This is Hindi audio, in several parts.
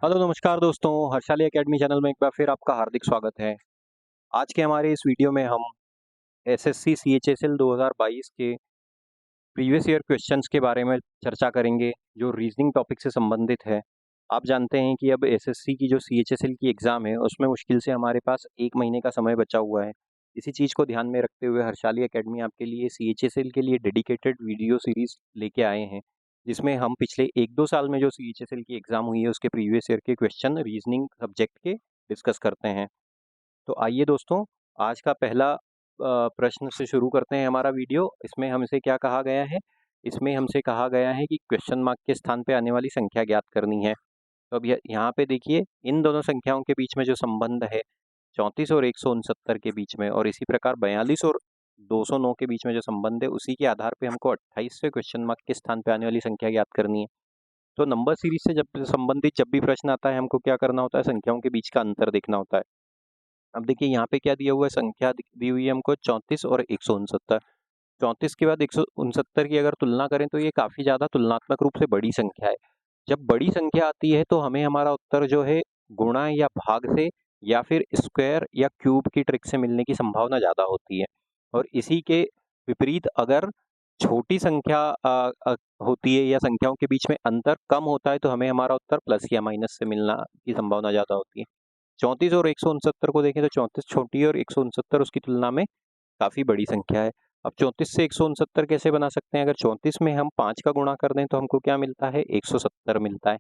हेलो नमस्कार दोस्तों, हर्षाली एकेडमी चैनल में एक बार फिर आपका हार्दिक स्वागत है। आज के हमारे इस वीडियो में हम एसएससी सीएचएसएल 2022 के प्रीवियस ईयर क्वेश्चंस के बारे में चर्चा करेंगे, जो रीजनिंग टॉपिक से संबंधित है। आप जानते हैं कि अब एसएससी की जो सीएचएसएल की एग्ज़ाम है, उसमें मुश्किल से हमारे पास 1 महीने का समय बचा हुआ है। इसी चीज़ को ध्यान में रखते हुए हर्षाली एकेडमी आपके लिए सीएचएसएल के लिए डेडिकेटेड वीडियो सीरीज़ लेके आए हैं, जिसमें हम पिछले 1-2 साल में जो सीएचएसएल की एग्ज़ाम हुई है, उसके प्रीवियस ईयर के क्वेश्चन रीजनिंग सब्जेक्ट के डिस्कस करते हैं। तो आइए दोस्तों, आज का पहला प्रश्न से शुरू करते हैं हमारा वीडियो। इसमें हमसे क्या कहा गया है? इसमें हमसे कहा गया है कि क्वेश्चन मार्क के स्थान पे आने वाली संख्या ज्ञात करनी है। तो अब यहाँ पे देखिए, इन दोनों संख्याओं के बीच में जो संबंध है 34 और 169 के बीच में, और इसी प्रकार 42 और 209 के बीच में जो संबंध है, उसी के आधार पे हमको 28 से क्वेश्चन मार्क के स्थान पे आने वाली संख्या ज्ञात करनी है। तो नंबर सीरीज से जब संबंधित जब भी प्रश्न आता है, हमको क्या करना होता है? संख्याओं के बीच का अंतर देखना होता है। अब देखिए यहाँ पे क्या दिया हुआ है, संख्या दी हुई है हमको 34 और 169। 34 के बाद 169 की अगर तुलना करें तो ये काफ़ी ज़्यादा तुलनात्मक रूप से बड़ी संख्या है। जब बड़ी संख्या आती है तो हमें हमारा उत्तर जो है गुणा या भाग से या फिर स्क्वायर या क्यूब की ट्रिक से मिलने की संभावना ज़्यादा होती है। और इसी के विपरीत अगर छोटी संख्या होती है या संख्याओं के बीच में अंतर कम होता है, तो हमें हमारा उत्तर प्लस या माइनस से मिलना की संभावना ज़्यादा होती है। 34 और 169 को देखें तो 34 छोटी है और 169 उसकी तुलना में काफ़ी बड़ी संख्या है। अब 34 से 169 कैसे बना सकते हैं? अगर 34 में हम 5 का गुणा कर दें तो हमको क्या मिलता है? 170 मिलता है।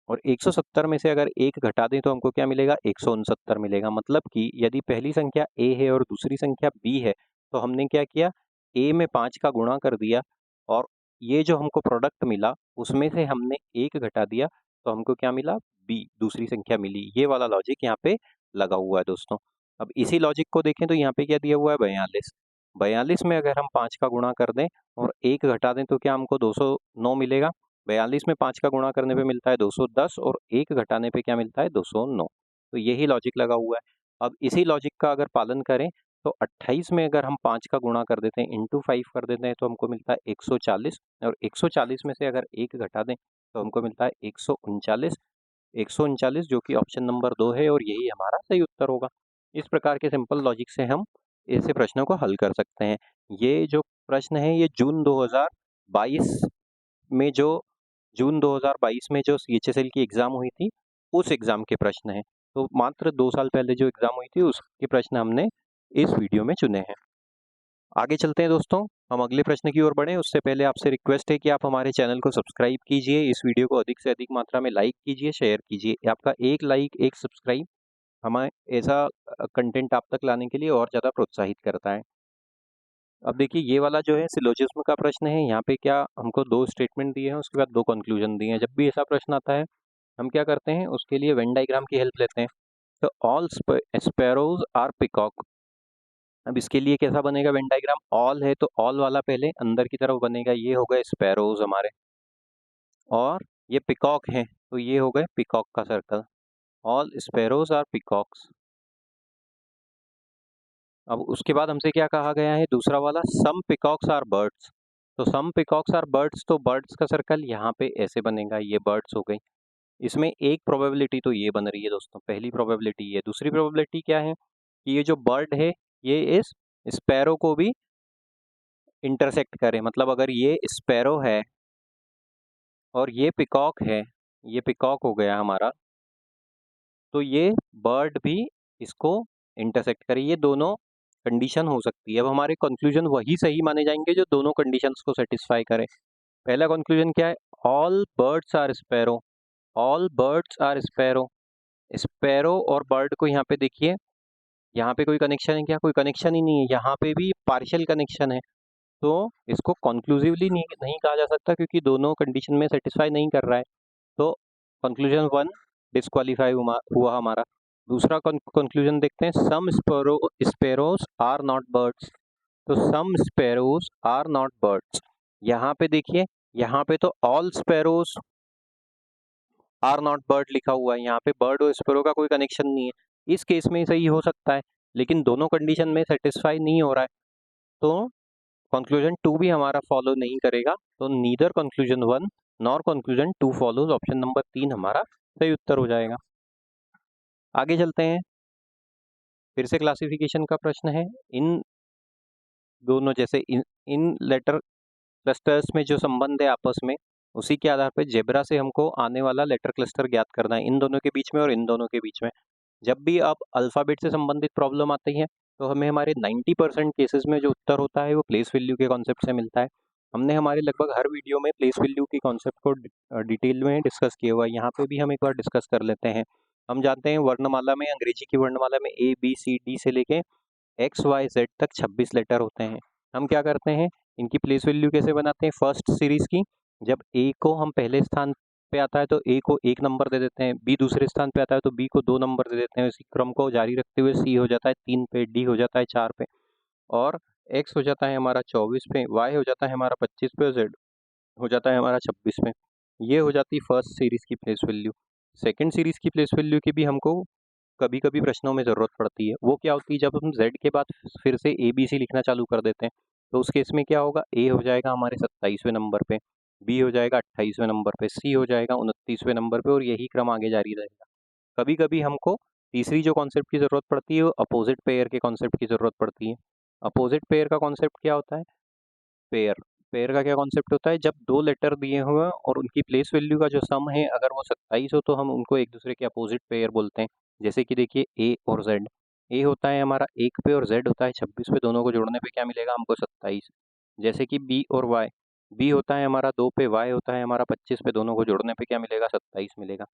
और 170 में से अगर 1 घटा दें तो हमको क्या मिलेगा? 169 मिलेगा। मतलब कि यदि पहली संख्या a है और दूसरी संख्या b है, तो हमने क्या किया? a में 5 का गुणा कर दिया, और ये जो हमको प्रोडक्ट मिला उसमें से हमने 1 घटा दिया, तो हमको क्या मिला? b दूसरी संख्या मिली। ये वाला लॉजिक यहाँ पे लगा हुआ है दोस्तों। अब इसी लॉजिक को देखें तो यहाँ पे क्या दिया हुआ है? 42। 42 में अगर हम 5 का गुणा कर दें और 1 घटा दें तो क्या हमको 209 मिलेगा? 42 में 5 का गुणा करने पे मिलता है 210, और 1 घटाने पे क्या मिलता है? 209। तो यही लॉजिक लगा हुआ है। अब इसी लॉजिक का अगर पालन करें तो 28 में अगर हम 5 का गुणा कर देते हैं, इंटू 5 कर देते हैं, तो हमको मिलता है 140, और 140 में से अगर 1 घटा दें तो हमको मिलता है 139। 139 जो कि ऑप्शन नंबर 2 है, और यही हमारा सही उत्तर होगा। इस प्रकार के सिंपल लॉजिक से हम ऐसे प्रश्नों को हल कर सकते हैं। ये जो प्रश्न है ये जून 2022 में जो सीएचएसएल की एग्ज़ाम हुई थी, उस एग्ज़ाम के प्रश्न हैं। तो मात्र 2 साल पहले जो एग्ज़ाम हुई थी उसके प्रश्न हमने इस वीडियो में चुने हैं। आगे चलते हैं दोस्तों, हम अगले प्रश्न की ओर बढ़ें उससे पहले आपसे रिक्वेस्ट है कि आप हमारे चैनल को सब्सक्राइब कीजिए, इस वीडियो को अधिक से अधिक मात्रा में लाइक कीजिए, शेयर कीजिए। आपका एक लाइक, एक सब्सक्राइब हमें ऐसा कंटेंट आप तक लाने के लिए और ज़्यादा प्रोत्साहित करता है। अब देखिए ये वाला जो है सिलोजिज्म का प्रश्न है। यहाँ पे क्या हमको 2 स्टेटमेंट दिए हैं, उसके बाद 2 कंक्लूजन दिए हैं। जब भी ऐसा प्रश्न आता है हम क्या करते हैं? उसके लिए वेन डायग्राम की हेल्प लेते हैं। तो ऑल स्पैरोज आर पिकॉक। अब इसके लिए कैसा बनेगा वेन डायग्राम? ऑल है तो ऑल वाला पहले अंदर की तरफ बनेगा, ये हो गए स्पैरोज हमारे, और ये पिकॉक हैं तो ये हो गए पिकॉक का circle. All sparrows are peacocks. अब उसके बाद हमसे क्या कहा गया है? दूसरा वाला, सम पिकॉक्स आर बर्ड्स। तो सम पिकॉक्स आर बर्ड्स, तो बर्ड्स का सर्कल यहाँ पे ऐसे बनेगा, ये बर्ड्स हो गई। इसमें एक प्रोबेबिलिटी तो ये बन रही है दोस्तों, पहली प्रोबेबिलिटी ये। दूसरी प्रोबेबिलिटी क्या है? कि ये जो बर्ड है ये इस स्पैरो को भी इंटरसेक्ट करे। मतलब अगर ये स्पैरो है और ये पिकॉक है, ये पिकॉक हो गया हमारा, तो ये बर्ड भी इसको इंटरसेक्ट करे। ये दोनों कंडीशन हो सकती है। अब हमारे कंक्लूजन वही सही माने जाएंगे जो दोनों कंडीशंस को सेटिस्फाई करे। पहला कंक्लूजन क्या है? All birds are sparrow. All birds are sparrow. Sparrow और बर्ड को यहाँ पे देखिए, यहाँ पे कोई कनेक्शन है क्या? कोई कनेक्शन ही नहीं है। यहाँ पे भी पार्शियल कनेक्शन है, तो इसको कंक्लूसिवली नहीं कहा जा सकता, क्योंकि दोनों कंडीशन में सेटिस्फाई नहीं कर रहा है। तो कंक्लूजन 1 डिस्क्वालीफाई हुआ हमारा। दूसरा कंक्लूजन देखते हैं, some sparrows are not birds. तो some sparrows are not birds, यहाँ पे देखिए, यहाँ पे तो all sparrows are not bird लिखा हुआ है, यहाँ पे बर्ड और स्पैरो का कोई कनेक्शन नहीं है। इस केस में सही हो सकता है, लेकिन दोनों कंडीशन में सेटिस्फाई नहीं हो रहा है, तो कंक्लूजन 2 भी हमारा फॉलो नहीं करेगा। तो neither conclusion 1 nor conclusion 2 follows. Option number 3 हमारा सही उत्तर हो जाएगा। आगे चलते हैं, फिर से क्लासिफिकेशन का प्रश्न है। इन दोनों जैसे इन लेटर क्लस्टर्स में जो संबंध है आपस में, उसी के आधार पर जेब्रा से हमको आने वाला लेटर क्लस्टर ज्ञात करना है, इन दोनों के बीच में और इन दोनों के बीच में। जब भी आप अल्फ़ाबेट से संबंधित प्रॉब्लम आती है तो हमें हमारे 90% केसेस में जो उत्तर होता है वो प्लेस वैल्यू के कॉन्सेप्ट से मिलता है। हमने हमारे लगभग हर वीडियो में प्लेस वैल्यू की कॉन्सेप्ट को डिटेल में डिस्कस किया हुआ है। यहाँ पे भी हम एक बार डिस्कस कर लेते हैं। हम जानते हैं वर्णमाला में, अंग्रेजी की वर्णमाला में ABCD से लेके XYZ तक 26 लेटर होते हैं। हम क्या करते हैं, इनकी प्लेस वैल्यू कैसे बनाते हैं? फर्स्ट सीरीज की, जब A को हम पहले स्थान पे आता है तो A को 1 नंबर दे देते हैं, B दूसरे स्थान पे आता है तो B को 2 नंबर दे देते हैं। इसी क्रम को जारी रखते हुए C हो जाता है 3 पे, D हो जाता है 4 पे, और X हो जाता है हमारा 24 पे, Y हो जाता है हमारा 25 पे, और Z हो जाता है हमारा 26 पे। ये हो जाती है फर्स्ट सीरीज की प्लेस वैल्यू। सेकेंड सीरीज की प्लेस वैल्यू की भी हमको कभी कभी प्रश्नों में ज़रूरत पड़ती है। वो क्या होती है, जब हम Z के बाद फिर से ABC लिखना चालू कर देते हैं तो उस केस में क्या होगा, A हो जाएगा हमारे 27वें नंबर पे, B हो जाएगा 28वें नंबर पे, C हो जाएगा 29वें नंबर पे, और यही क्रम आगे जारी रहेगा। कभी कभी हमको तीसरी जो कॉन्सेप्ट की ज़रूरत पड़ती है वो अपोजिट पेयर के कॉन्सेप्ट की ज़रूरत पड़ती है। अपोजिट पेयर का कॉन्सेप्ट क्या होता है? पेयर पेयर का क्या कॉन्सेप्ट होता है, जब दो लेटर दिए हुए और उनकी प्लेस वैल्यू का जो सम है अगर वो 27 हो तो हम उनको एक दूसरे के अपोजिट पेयर बोलते हैं। जैसे कि देखिए A और Z, A होता है हमारा 1 पे और Z होता है 26 पे, दोनों को जोड़ने पे क्या मिलेगा हमको 27। जैसे कि B और Y, B होता है हमारा 2 पे, Y होता है हमारा 25 पे, दोनों को जोड़ने पे क्या मिलेगा 27 मिलेगा।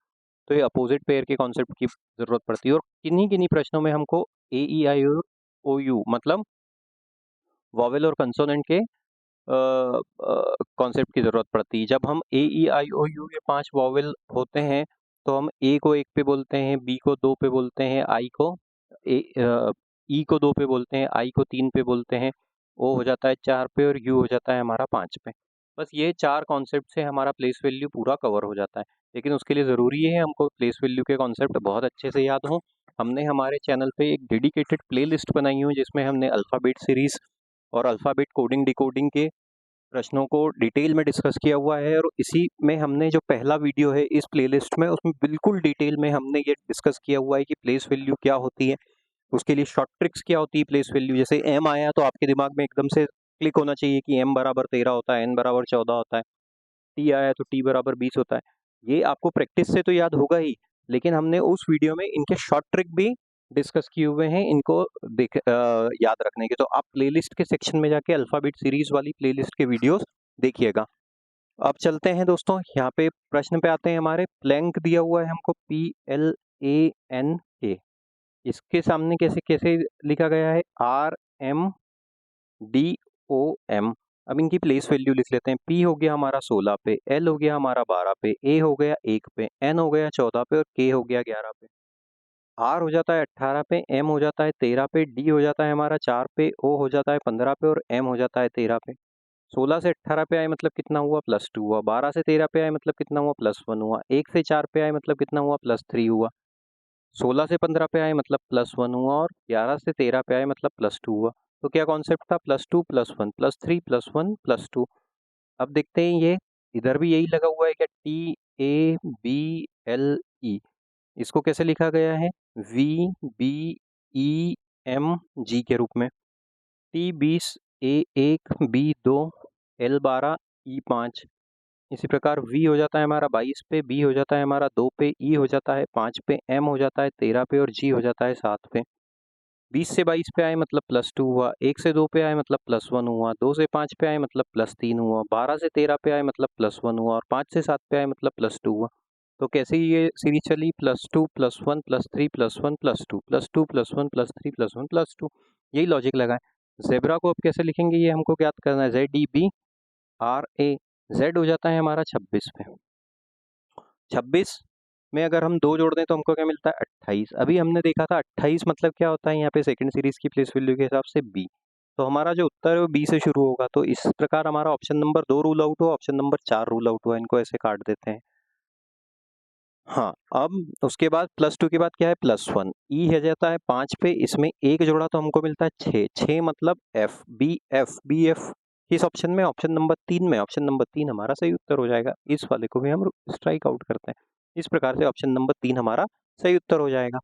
तो ये अपोजिट पेयर के कॉन्सेप्ट की ज़रूरत पड़ती है। और किन्हीं किन्हीं प्रश्नों में हमको AEIOU मतलब वॉवेल और कंसोनेंट के कॉन्सेप्ट की ज़रूरत पड़ती है। जब हम AEIOU ये 5 वॉवेल होते हैं तो हम A को 1 पे बोलते हैं, B को 2 पे बोलते हैं, E को 2 पे बोलते हैं, I को 3 पे बोलते हैं, O हो जाता है 4 पे और U हो जाता है हमारा 5 पे। बस ये 4 कॉन्सेप्ट से हमारा प्लेस वैल्यू पूरा कवर हो जाता है। लेकिन उसके लिए ज़रूरी है हमको प्लेस वैल्यू के कॉन्सेप्ट बहुत अच्छे से याद हों। हमने हमारे चैनल पे एक डेडिकेटेड प्लेलिस्ट बनाई हुई है जिसमें हमने अल्फ़ाबेट सीरीज़ और अल्फ़ाबेट कोडिंग डिकोडिंग के प्रश्नों को डिटेल में डिस्कस किया हुआ है। और इसी में हमने जो पहला वीडियो है इस प्लेलिस्ट में, उसमें बिल्कुल डिटेल में हमने ये डिस्कस किया हुआ है कि प्लेस वैल्यू क्या होती है, उसके लिए शॉर्ट ट्रिक्स क्या होती है प्लेस वैल्यू। जैसे M आया तो आपके दिमाग में एकदम से क्लिक होना चाहिए कि M बराबर 13 होता है, N बराबर 14 होता है, T आया तो T बराबर 20 होता है। ये आपको प्रैक्टिस से तो याद होगा ही, लेकिन हमने उस वीडियो में इनके शॉर्ट ट्रिक भी डिस्कस किए हुए हैं इनको याद रखने के। तो आप प्लेलिस्ट के सेक्शन में जाके अल्फ़ाबेट सीरीज वाली प्लेलिस्ट के वीडियोस देखिएगा। अब चलते हैं दोस्तों, यहाँ पे प्रश्न पे आते हैं हमारे। प्लैंक दिया हुआ है हमको PLANK, इसके सामने कैसे कैसे लिखा गया है RMDOM। अब इनकी प्लेस वैल्यू लिख लेते हैं। P हो गया हमारा 16 पे, L हो गया हमारा 12 पे, A हो गया 1 पे, N हो गया 14 पे और K हो गया 11 पे। R हो जाता है 18 पे, M हो जाता है 13 पे, D हो जाता है हमारा 4 पे, O हो जाता है 15 पे और M हो जाता है 13 पे। 16 से 18 पे आए मतलब कितना हुआ, +2 हुआ। 12 से 13 पे आए मतलब कितना हुआ, +1 हुआ। 1 से 4 पे आए मतलब कितना हुआ, +3 हुआ। 16 से 15 पे आए मतलब +1 हुआ, और 11 से 13 पे आए मतलब +2 हुआ। तो क्या कॉन्सेप्ट था, +2 +1 +3 +1 +2। अब देखते हैं ये इधर भी यही लगा हुआ है क्या, TABLE, इसको कैसे लिखा गया है, VBEMG के रूप में। T20 A1 B2 L12 E5। इसी प्रकार V हो जाता है हमारा 22 पे, B हो जाता है हमारा 2 पे, E हो जाता है 5 पे, M हो जाता है 13 पे और G हो जाता है 7 पे। 20 से 22 पे आए मतलब +2 हुआ, 1 से 2 पे आए मतलब +1 हुआ, 2 से 5 पे आए मतलब +3 हुआ, 12 से 13 पे आए मतलब +1 हुआ और 5 से 7 पे आए मतलब +2 हुआ। तो कैसे ये सीरीज चली, +2 +1 +3 +1 +2 +2 +1 +3 +1 +2, यही लॉजिक लगा है। ज़ेब्रा को अब कैसे लिखेंगे ये हमको ज्ञात करना है। ZEBRA, Z हो जाता है हमारा 26 पे। 26 में अगर हम 2 जोड़ दें तो हमको क्या मिलता है, 28। अभी हमने देखा था 28 मतलब क्या होता है यहाँ पे सेकंड सीरीज की प्लेस वैल्यू के हिसाब से B। तो हमारा जो उत्तर है वो B से शुरू होगा। तो इस प्रकार हमारा ऑप्शन नंबर 2 रूल आउट हुआ, ऑप्शन नंबर 4 रूल आउट हुआ। इनको ऐसे काट देते हैं। हाँ, अब उसके बाद +2 के बाद क्या है, +1। E है जाता है 5 पे, इसमें 1 जोड़ा तो हमको मिलता है 6। 6 मतलब F, BF किस ऑप्शन में, ऑप्शन नंबर 3 में। ऑप्शन नंबर 3 हमारा सही उत्तर हो जाएगा। इस वाले को भी हम स्ट्राइक आउट करते हैं। इस प्रकार से ऑप्शन नंबर 3 हमारा सही उत्तर हो जाएगा।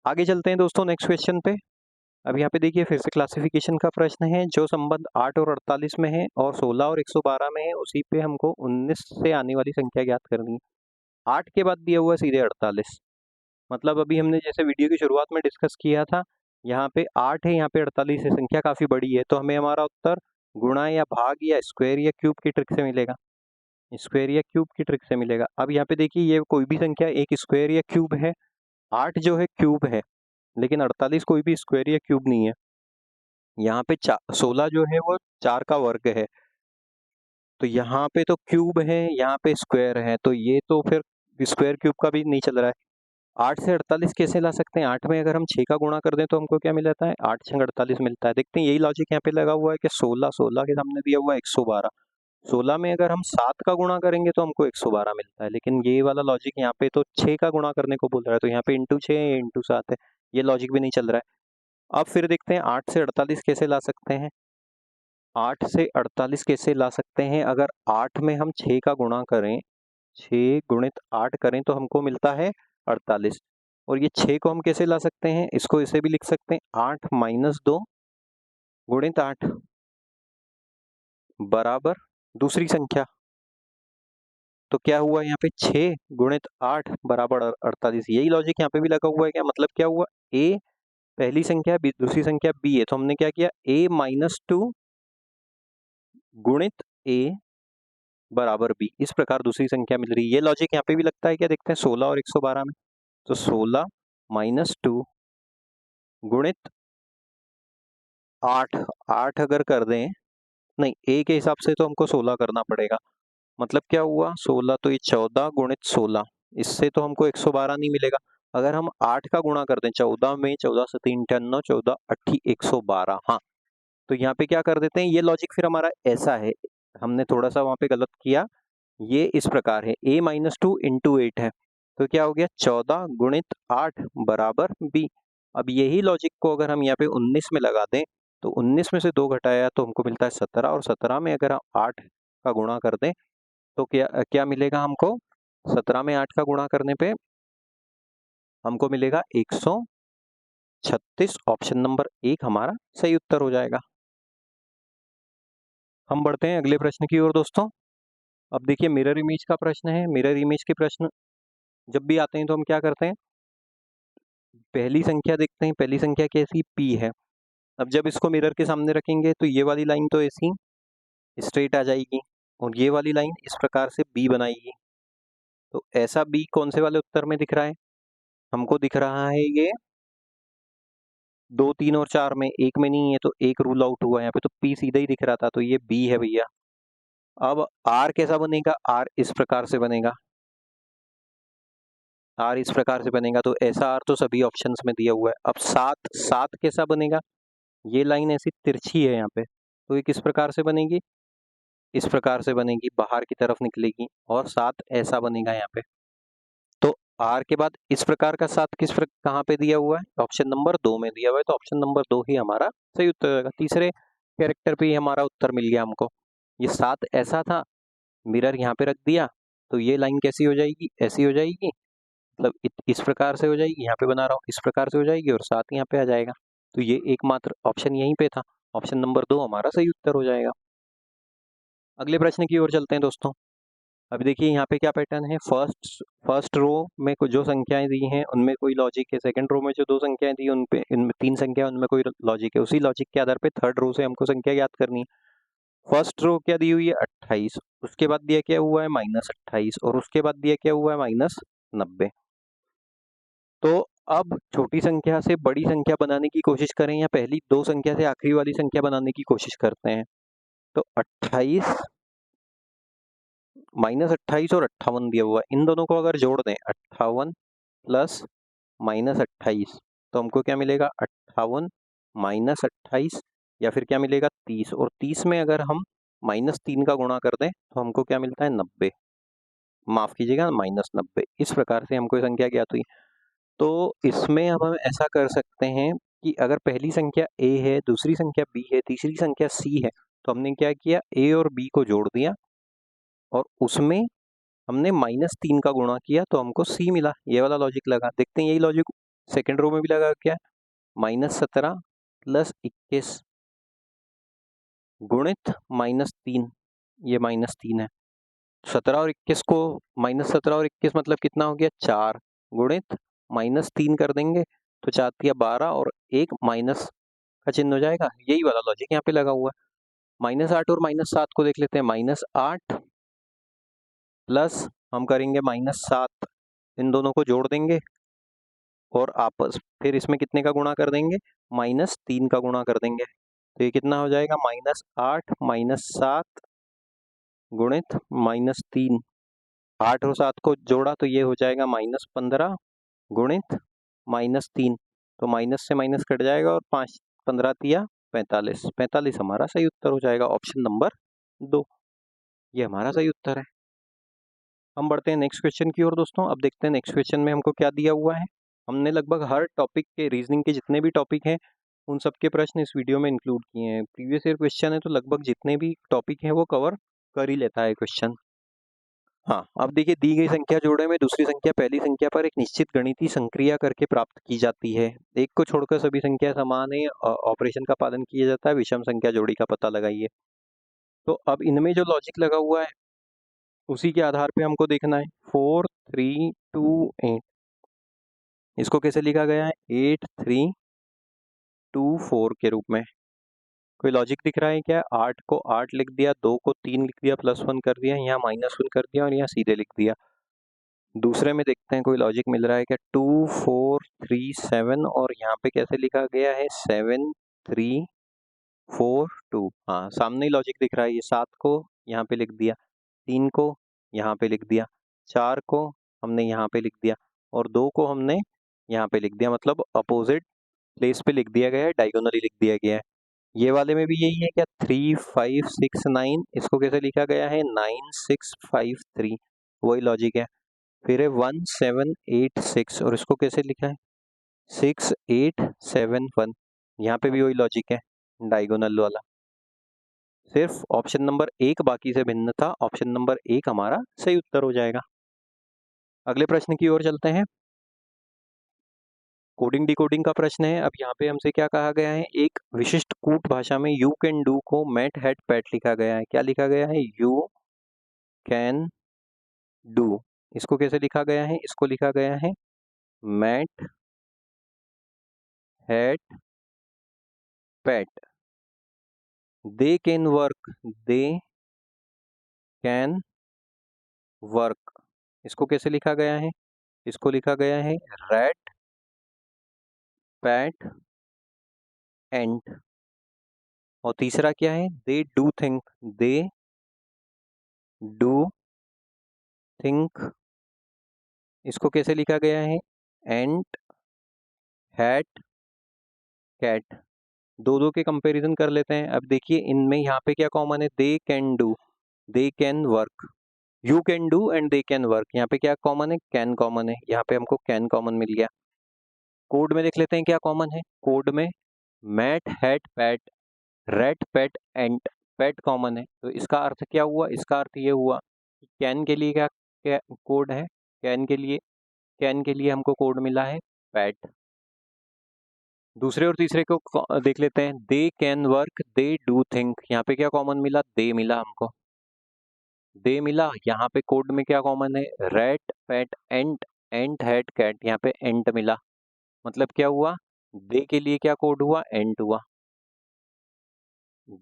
आगे चलते हैं दोस्तों नेक्स्ट क्वेश्चन पे। अब यहाँ पे देखिए फिर से क्लासिफिकेशन का प्रश्न है। जो संबंध 8 और 48 में है और 16 और 112 में है, उसी पे हमको 19 से आने वाली संख्या ज्ञात करनी है। 8 के बाद दिया हुआ है सीधे 48, मतलब अभी हमने जैसे वीडियो की शुरुआत में डिस्कस किया था, यहाँ पे 8 है, यहाँ पे 48 है, संख्या काफ़ी बड़ी है, तो हमें हमारा उत्तर गुणा या भाग या स्क्वायर या क्यूब की ट्रिक से मिलेगा। स्क्वायर या क्यूब की ट्रिक से मिलेगा। अब यहाँ पे देखिए ये कोई भी संख्या एक स्क्वायर या क्यूब है, 8 जो है क्यूब है, लेकिन 48 कोई भी स्क्वायर या क्यूब नहीं है। यहाँ पे 16 जो है वो 4 का वर्ग है, तो यहाँ पे तो क्यूब है, यहाँ पे स्क्वायर है, तो ये तो फिर स्क्वायर क्यूब का भी नहीं चल रहा है। 8 से 48 कैसे ला सकते हैं? 8 में अगर हम 6 का गुणा कर दें तो हमको क्या मिल जाता है? 8 छंग 48 मिलता है। देखते हैं यही लॉजिक यहाँ पे लगा हुआ है कि 16 के सामने दिया हुआ है 112, 16 में अगर हम 7 का गुणा करेंगे तो हमको 112 मिलता है, लेकिन ये वाला लॉजिक यहाँ पे तो 6 का गुणा करने को बोल रहा है, तो यहाँ पे इंटू 6 या इंटू 7 है, ये लॉजिक भी नहीं चल रहा है। अब फिर देखते हैं 8 से 48 कैसे ला सकते हैं। 8 से 48 कैसे ला सकते हैं? अगर 8 में हम 6 का गुणा करें, 6 गुणित 8 करें तो हमको मिलता है 48, और ये 6 को हम कैसे ला सकते हैं? इसको ऐसे भी लिख सकते हैं, 8 माइनस 2 गुणित 8 बराबर दूसरी संख्या, तो क्या हुआ यहाँ पे 6 गुणित 8 बराबर 48। यही लॉजिक यहाँ पे भी लगा हुआ है। क्या मतलब क्या हुआ? a पहली संख्या है, दूसरी संख्या b है, तो हमने क्या किया, a माइनस 2 गुणित a बराबर b, इस प्रकार दूसरी संख्या मिल रही है। ये लॉजिक यहाँ पे भी लगता है क्या? देखते हैं 16 और 112 में, तो 16 माइनस 2 गुणित 8, 8 अगर कर दें, नहीं a के हिसाब से तो हमको 16 करना पड़ेगा, मतलब क्या हुआ 16, तो ये 14 गुणित 16, इससे तो हमको 112 नहीं मिलेगा। अगर हम 8 का गुणा कर दें 14 में, 14 से 3 9, 14 8 112, हाँ, तो यहाँ पे क्या कर देते हैं, ये लॉजिक फिर हमारा ऐसा है, हमने थोड़ा सा वहाँ पे गलत किया। ये इस प्रकार है, a माइनस 2 इंटू 8 है, तो क्या हो गया 14 गुणित 8 बराबर b। अब यही लॉजिक को अगर हम यहाँ पे 19 में लगा दें, तो 19 में से 2 घटाया तो हमको मिलता है 17, और 17 में अगर हम 8 का गुणा कर दें तो क्या क्या मिलेगा हमको? 17 में 8 का गुणा करने पे हमको मिलेगा 136। ऑप्शन नंबर 1 हमारा सही उत्तर हो जाएगा। हम बढ़ते हैं अगले प्रश्न की ओर दोस्तों। अब देखिए मिरर इमेज का प्रश्न है। मिरर इमेज के प्रश्न जब भी आते हैं तो हम क्या करते हैं, पहली संख्या देखते हैं। पहली संख्या कैसी? p है। अब जब इसको मिरर के सामने रखेंगे तो ये वाली लाइन तो ऐसी स्ट्रेट आ जाएगी, और ये वाली लाइन इस प्रकार से b बनाएगी, तो ऐसा b कौन से वाले उत्तर में दिख रहा है? हमको दिख रहा है ये 2, 3 और 4 में, एक में नहीं है, तो एक रूल आउट हुआ। यहाँ पे तो p सीधा ही दिख रहा था, तो ये b है भैया। अब r कैसा बनेगा? r इस प्रकार से बनेगा, r इस प्रकार से बनेगा, तो ऐसा r तो सभी ऑप्शंस में दिया हुआ है। अब 7, 7 कैसा बनेगा? ये लाइन ऐसी तिरछी है यहाँ पे, तो ये किस प्रकार से बनेगी? इस प्रकार से बनेगी, बाहर की तरफ निकलेगी, और 7 ऐसा बनेगा यहाँ पे। तो r के बाद इस प्रकार का 7 कहाँ पे दिया हुआ है? ऑप्शन नंबर 2 में दिया हुआ है, तो ऑप्शन नंबर 2 ही हमारा सही उत्तर होगा। तीसरे कैरेक्टर पे ही हमारा उत्तर मिल गया हमको। ये 7 ऐसा था, मिरर यहाँ पे रख दिया, तो ये लाइन कैसी हो जाएगी? ऐसी हो जाएगी, मतलब इस प्रकार से हो जाएगी, यहाँ पे बना रहा हूँ, इस प्रकार से हो जाएगी, और 7 यहाँ पे आ जाएगा। तो ये एकमात्र ऑप्शन यहीं पे था, ऑप्शन नंबर 2 हमारा सही उत्तर हो जाएगा। अगले प्रश्न की ओर चलते हैं दोस्तों। अभी देखिए यहाँ पे क्या पैटर्न है, फर्स्ट रो में कुछ जो संख्याएं दी हैं उनमें कोई लॉजिक है, सेकंड रो में जो 2 संख्याएं दी उन पे, इनमें 3 संख्या उनमें कोई लॉजिक है। उसी लॉजिक के आधार पे थर्ड रो से हमको संख्या ज्ञात करनी है। फर्स्ट रो क्या दी हुई है? 28, उसके बाद दिया क्या हुआ है? -28, और उसके बाद दिया क्या हुआ है? -90। तो अब छोटी संख्या से बड़ी संख्या बनाने की कोशिश करें, या पहली 2 संख्या से आखिरी वाली संख्या बनाने की कोशिश करते हैं। तो 28 -28 और 58 दिया हुआ है, इन दोनों को अगर जोड़ दें 58 प्लस -28, तो हमको क्या मिलेगा? 58 -28, या फिर क्या मिलेगा? 30, और 30 में अगर हम -3 का गुणा कर दें तो हमको क्या मिलता है? 90, माफ कीजिएगा, -90। इस प्रकार से हमको ये संख्या ज्ञात हुई। तो इसमें हम ऐसा कर सकते हैं कि अगर पहली संख्या a है, दूसरी संख्या b है, तीसरी संख्या c है, तो हमने क्या किया, a और b को जोड़ दिया, और उसमें हमने -3 का गुणा किया तो हमको C मिला, ये वाला लॉजिक लगा। देखते हैं यही लॉजिक सेकेंड रो में भी लगा क्या, -17 + 21 गुणित -3, ये -3 है। 17 और 21 को -17 और 21 मतलब कितना हो गया, 4 गुणित -3 कर देंगे तो 4 तिया 12 और एक माइनस का चिन्ह हो जाएगा। यही वाला लॉजिक यहाँ पे लगा हुआ है। -8 और -7 को देख लेते हैं। -8 प्लस हम करेंगे -7, इन दोनों को जोड़ देंगे और आपस फिर इसमें कितने का गुणा कर देंगे, -3 का गुणा कर देंगे। तो ये कितना हो जाएगा, -8 -7 गुणित -3। 8 और 7 को जोड़ा तो ये हो जाएगा -15 गुणित -3। तो माइनस से माइनस कट जाएगा और 5 15 तिया 45, 45 हमारा सही उत्तर हो जाएगा, ऑप्शन नंबर 2 ये हमारा सही उत्तर है। हम बढ़ते हैं नेक्स्ट क्वेश्चन की ओर दोस्तों। अब देखते हैं नेक्स्ट क्वेश्चन में हमको क्या दिया हुआ है। हमने लगभग हर टॉपिक के, रीजनिंग के जितने भी टॉपिक हैं उन सब के प्रश्न इस वीडियो में इंक्लूड किए हैं। प्रीवियस ईयर क्वेश्चन है तो लगभग जितने भी टॉपिक हैं वो कवर कर ही लेता है क्वेश्चन। हाँ, अब देखिए दी गई संख्या जोड़े में दूसरी संख्या पहली संख्या पर एक निश्चित गणितीय संक्रिया करके प्राप्त की जाती है। एक को छोड़कर सभी संख्या समान है, ऑपरेशन का पालन किया जाता है, विषम संख्या जोड़ी का पता लगाइए। तो अब इनमें जो लॉजिक लगा हुआ है उसी के आधार पे हमको देखना है। 4 3 2 8 इसको कैसे लिखा गया है, 8 3 2 4 के रूप में। कोई लॉजिक दिख रहा है क्या, 8 को 8 लिख दिया, 2 को 3 लिख दिया, +1 कर दिया, यहाँ -1 कर दिया और यहाँ सीधे लिख दिया। दूसरे में देखते हैं कोई लॉजिक मिल रहा है क्या, 2 4 3 7 और यहाँ पे कैसे लिखा गया है, 7 3 4 2। हाँ, सामने ही लॉजिक दिख रहा है। ये 7 को यहाँ पे लिख दिया, 3 को यहाँ पे लिख दिया, 4 को हमने यहाँ पे लिख दिया और 2 को हमने यहाँ पे लिख दिया, मतलब अपोजिट प्लेस पे लिख दिया गया है, डायगोनली लिख दिया गया है। ये वाले में भी यही है क्या, 3 5 6 9 इसको कैसे लिखा गया है, 9 6 5 3, वही लॉजिक है। फिर है 1 7 8 6 और इसको कैसे लिखा है, 6 8 7 1, यहाँ पे भी वही लॉजिक है, डायगोनल वाला। सिर्फ ऑप्शन नंबर 1 बाकी से भिन्न था, ऑप्शन नंबर 1 हमारा सही उत्तर हो जाएगा। अगले प्रश्न की ओर चलते हैं। कोडिंग डिकोडिंग का प्रश्न है। अब यहाँ पे हमसे क्या कहा गया है, एक विशिष्ट कूट भाषा में यू कैन डू को मैट हैट पैट लिखा गया है। क्या लिखा गया है, यू कैन डू, इसको कैसे लिखा गया है, इसको लिखा गया है mat hat pat. They can work, they can work, इसको कैसे लिखा गया है, इसको लिखा गया है रैट पैट एंट। और तीसरा क्या है, they do think, they do think, इसको कैसे लिखा गया है, एंट हैट कैट। दो दो के कंपैरिजन कर लेते हैं। अब देखिए इनमें यहाँ पे क्या कॉमन है, they can do, they can work, you can do and they can work, यहाँ पे क्या कॉमन है, कैन कॉमन है, यहाँ पे हमको कैन कॉमन मिल गया। कोड में देख लेते हैं क्या कॉमन है, कोड में मैट हैट पैट रेट पेट एंट, पेट कॉमन है। तो इसका अर्थ क्या हुआ, इसका अर्थ ये हुआ कि कैन के लिए क्या, क्या कोड है, कैन के लिए, कैन के लिए हमको कोड मिला है पैट। दूसरे और तीसरे को देख लेते हैं, दे can work, they do think, यहाँ पे क्या कॉमन मिला, दे मिला हमको, दे मिला। यहाँ पे कोड में क्या कॉमन है, रेट पेट एंट, एंट हैट कैट, यहाँ पे एंट मिला। मतलब क्या हुआ, दे के लिए क्या कोड हुआ, एंट हुआ,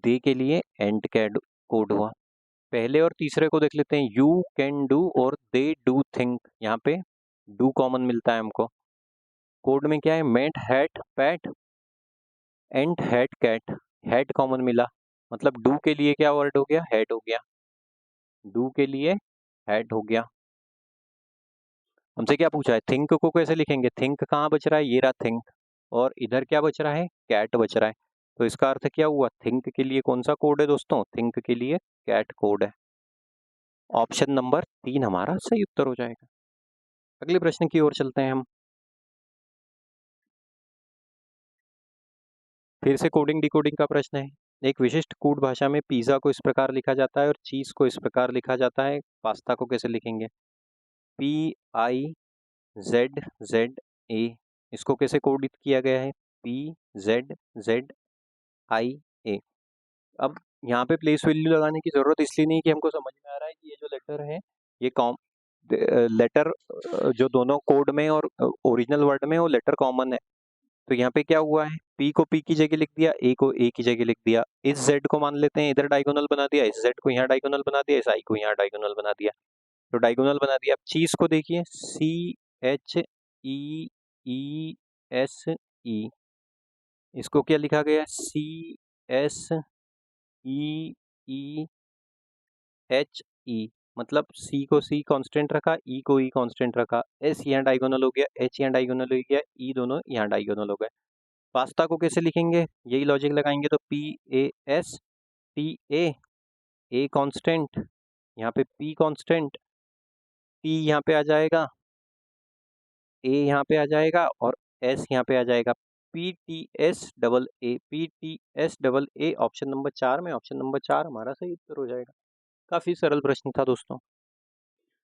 दे के लिए एंट कैड कोड हुआ। पहले और तीसरे को देख लेते हैं, यू कैन डू और दे डू थिंक, यहाँ पे डू कॉमन मिलता है हमको। कोड में क्या है, met hat pat and hat cat, hat common मिला, मतलब डू के लिए क्या वर्ड हो गया, हैट हो गया, डू के लिए हैट हो गया। हमसे क्या पूछा है, थिंक को कैसे लिखेंगे, थिंक कहाँ बच रहा है, ये रहा थिंक, और इधर क्या बच रहा है, कैट बच रहा है। तो इसका अर्थ क्या हुआ, थिंक के लिए कौन सा कोड है दोस्तों, थिंक के लिए कैट कोड है। ऑप्शन नंबर 3 हमारा सही उत्तर हो जाएगा। अगले प्रश्न की ओर चलते हैं हम। फिर से कोडिंग डिकोडिंग का प्रश्न है। एक विशिष्ट कूट भाषा में पिज़्ज़ा को इस प्रकार लिखा जाता है और चीज़ को इस प्रकार लिखा जाता है। पास्ता को कैसे लिखेंगे? PIZZA। इसको कैसे कोडित किया गया है? PZZIA। अब यहाँ पे प्लेस वैल्यू लगाने की ज़रूरत इसलिए नहीं कि हमको समझ में आ रहा है कि ये जो लेटर है ये लेटर जो दोनों कोड में और ओरिजिनल वर्ड में वो लेटर कॉमन है। तो यहाँ पे क्या हुआ है, P को P की जगह लिख दिया, A को A की जगह लिख दिया। इस Z को मान लेते हैं इधर डायगोनल बना दिया, इस Z को यहाँ डायगोनल बना दिया, इस I को यहाँ डायगोनल बना दिया। तो डायगोनल बना दिया। अब चीज़ को देखिए CHEESE, इसको क्या लिखा गया? CSEEHE। मतलब C को C कांस्टेंट रखा, E को E कांस्टेंट रखा, S यहाँ डायगोनल हो गया, H यहाँ डायगोनल हो गया, E दोनों यहाँ डायगोनल हो गए। पास्ता को कैसे लिखेंगे? यही लॉजिक लगाएंगे तो PASTA, A कांस्टेंट, यहाँ पे P कांस्टेंट, T यहाँ पे आ जाएगा, A यहाँ पे आ जाएगा और S यहाँ पे आ जाएगा। PTS AA ऑप्शन नंबर 4 में, ऑप्शन नंबर 4 हमारा सही उत्तर हो जाएगा। काफ़ी सरल प्रश्न था दोस्तों।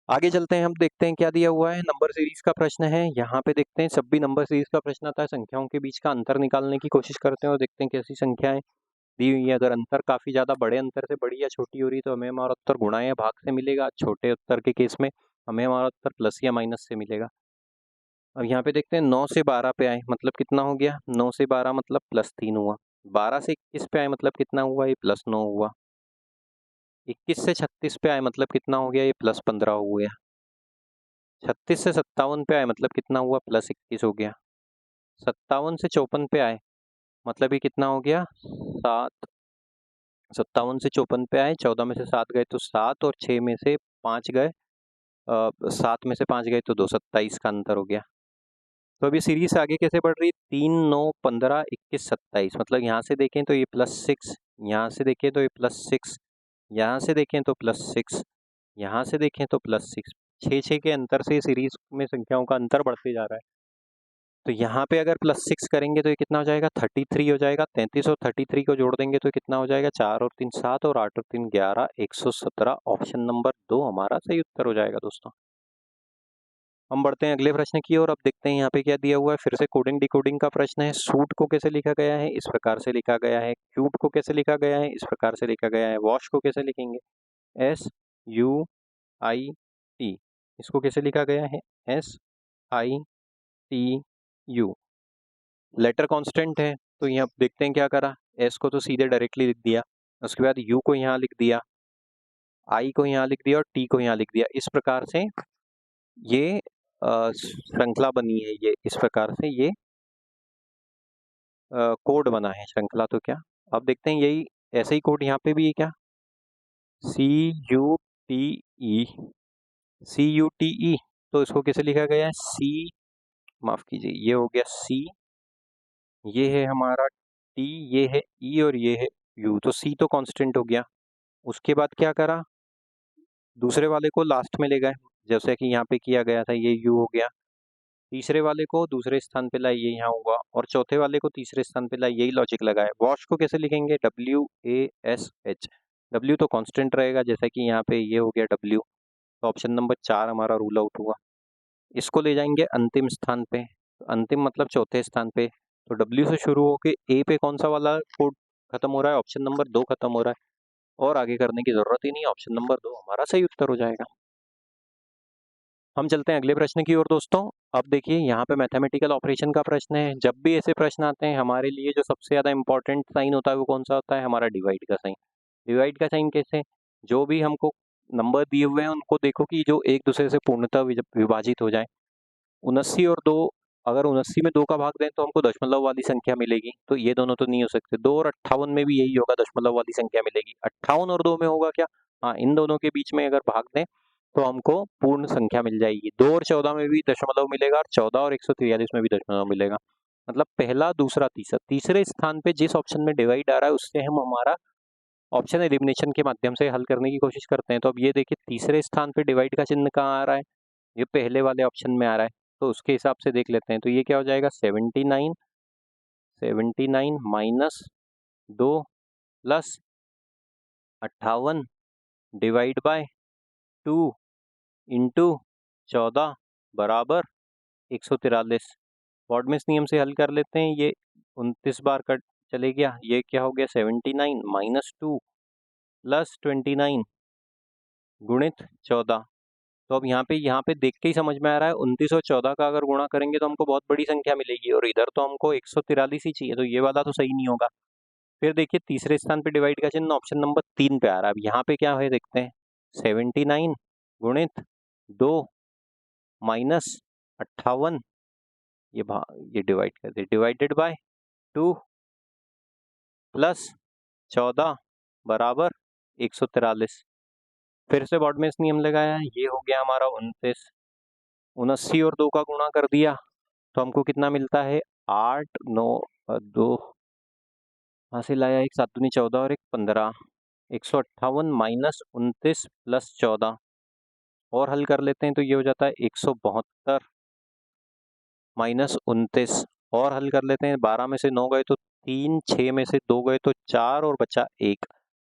आगे चलते हैं, हम देखते हैं क्या दिया हुआ है। नंबर सीरीज का प्रश्न है। यहाँ पे देखते हैं, सब भी नंबर सीरीज का प्रश्न आता है। संख्याओं के बीच का अंतर निकालने की कोशिश करते हैं और देखते हैं कैसी संख्याएं दी हुई है। अगर अंतर काफ़ी ज़्यादा बड़े अंतर से बड़ी या छोटी हो रही तो हमें हमारा उत्तर गुणा या भाग से मिलेगा। छोटे उत्तर के केस में हमें हमारा उत्तर प्लस या माइनस से मिलेगा। अब यहाँ पे देखते हैं 9 से 12 पे आए मतलब कितना हो गया? 9 से 12 मतलब +3 हुआ। 12 से 21 पे आए मतलब कितना हुआ? ये +9 हुआ। 21 से 36 पे आए मतलब कितना हो गया? ये +15 हो गया। 36 से 57 पे आए मतलब कितना हुआ? +21 हो गया। 57 से 54 पे आए मतलब ये कितना हो गया? 7। 57 से 54 पे आए, 14 में से 7 गए तो 7 और 6 में से 5 गए, 7 में से 5 गए तो 2, 27 का अंतर हो गया। तो अभी सीरीज आगे कैसे बढ़ रही है? 3, 9, 15, 21, 27। मतलब यहाँ से देखें तो ये +6, यहाँ से देखें तो ये +6, यहाँ से देखें तो +6, यहाँ से देखें तो +6। 6 के अंतर से सीरीज में संख्याओं का अंतर बढ़ते जा रहा है। तो यहाँ पे अगर +6 करेंगे तो ये कितना हो जाएगा? 33 हो जाएगा। 33 और 33 को जोड़ देंगे तो कितना हो जाएगा? 4 और 3 7 और 8 और 3 11, 117। ऑप्शन नंबर 2 हमारा सही उत्तर हो जाएगा दोस्तों। हम बढ़ते हैं अगले प्रश्न की ओर। अब देखते हैं यहाँ पे क्या दिया हुआ है। फिर से कोडिंग डिकोडिंग का प्रश्न है। सूट को कैसे लिखा गया है? इस प्रकार से लिखा गया है। क्यूट को कैसे लिखा गया है? इस प्रकार से लिखा गया है। वॉश को कैसे लिखेंगे? SUIT। इसको कैसे लिखा गया है? SITU। लेटर कांस्टेंट है तो यहाँ देखते हैं क्या करा। S को तो सीधे डायरेक्टली लिख दिया, उसके बाद U को यहाँ लिख दिया, I को यहाँ लिख दिया और T को यहाँ लिख दिया। इस प्रकार से ये श्रृंखला बनी है। ये इस प्रकार से ये कोड बना है। श्रृंखला तो क्या, अब देखते हैं यही ऐसे ही कोड यहाँ पे भी है क्या? CUTE। तो इसको कैसे लिखा गया है? माफ कीजिए, ये हो गया C, ये है हमारा T, ये है E और ये है U। तो C तो कांस्टेंट हो गया। उसके बाद क्या करा? दूसरे वाले को लास्ट में ले गए, जैसे कि यहाँ पे किया गया था। ये U हो गया। तीसरे वाले को दूसरे स्थान पे लाए, ये यहाँ हुआ, और चौथे वाले को तीसरे स्थान पे लाए। यही लॉजिक लगाए। वॉश को कैसे लिखेंगे? WASH। W तो कांस्टेंट रहेगा, जैसा कि यहाँ पे ये हो गया W। तो ऑप्शन नंबर 4 हमारा रूल आउट हुआ। इसको ले जाएंगे अंतिम स्थान पे। अंतिम मतलब चौथे स्थान पे। तो W से शुरू होके A पे कौन सा वाला कोड खत्म हो रहा है? ऑप्शन नंबर 2 खत्म हो रहा है। और आगे करने की जरूरत ही नहीं। ऑप्शन नंबर 2 हमारा सही उत्तर हो जाएगा। हम चलते हैं अगले प्रश्न की ओर दोस्तों। अब देखिए यहाँ पे मैथमेटिकल ऑपरेशन का प्रश्न है। जब भी ऐसे प्रश्न आते हैं हमारे लिए जो सबसे ज़्यादा इंपॉर्टेंट साइन होता है वो कौन सा होता है? हमारा डिवाइड का साइन। डिवाइड का साइन कैसे? जो भी हमको नंबर दिए हुए हैं उनको देखो कि जो एक दूसरे से पूर्णतः विभाजित हो जाए। 79 और 2, अगर 79 में 2 का भाग दें तो हमको दशमलव वाली संख्या मिलेगी। तो ये दोनों तो नहीं हो सकते। 2 और 58 में भी यही होगा, दशमलव वाली संख्या मिलेगी। 58 और 2 में होगा क्या? हाँ, इन दोनों के बीच में अगर भाग दें तो हमको पूर्ण संख्या मिल जाएगी। 2 और 14 में भी दशमलव मिलेगा और 14 और 143 में भी दशमलव मिलेगा। मतलब पहला, दूसरा, तीसरा, तीसरे स्थान पे जिस ऑप्शन में डिवाइड आ रहा है उससे हम हमारा ऑप्शन एलिमिनेशन के माध्यम से हल करने की कोशिश करते हैं। तो अब ये देखिए तीसरे स्थान पे डिवाइड का चिन्ह कहाँ आ रहा है? ये पहले वाले ऑप्शन में आ रहा है। तो उसके हिसाब से देख लेते हैं। तो ये क्या हो जाएगा? 79, 79 minus 2 plus 58 divide by 2 into 14 बराबर 143। बॉडमेस नियम से हल कर लेते हैं। ये 29 बार कट चले गया, ये क्या हो गया 79 माइनस 2 प्लस 29 गुणित 14। तो अब यहाँ पे देख के ही समझ में आ रहा है 29 और 14 का अगर गुणा करेंगे तो हमको बहुत बड़ी संख्या मिलेगी, और इधर तो हमको 143 ही चाहिए, तो ये वाला तो सही नहीं होगा। फिर देखिए तीसरे स्थान पे डिवाइड का चिन्ह ऑप्शन नंबर 3 पे आ रहा है। अब यहाँ पे क्या है देखते हैं, 79 गुणित 2 माइनस 58, ये डिवाइड कर दे, डिवाइडेड बाय 2 प्लस 14 बराबर 143। फिर से बॉडमेस नियम लगाया, ये हो गया हमारा 29। 79 और 2 का गुणा कर दिया तो हमको कितना मिलता है 8, 9 और 2 हासिल आया, एक 7 दूनी 14 और एक 15, 158 माइनस 29 प्लस 14 और हल कर लेते हैं तो ये हो जाता है 172 माइनस 29 और हल कर लेते हैं। 12 में से 9 गए तो 3, 6 में से 2 गए तो 4 और बचा 1।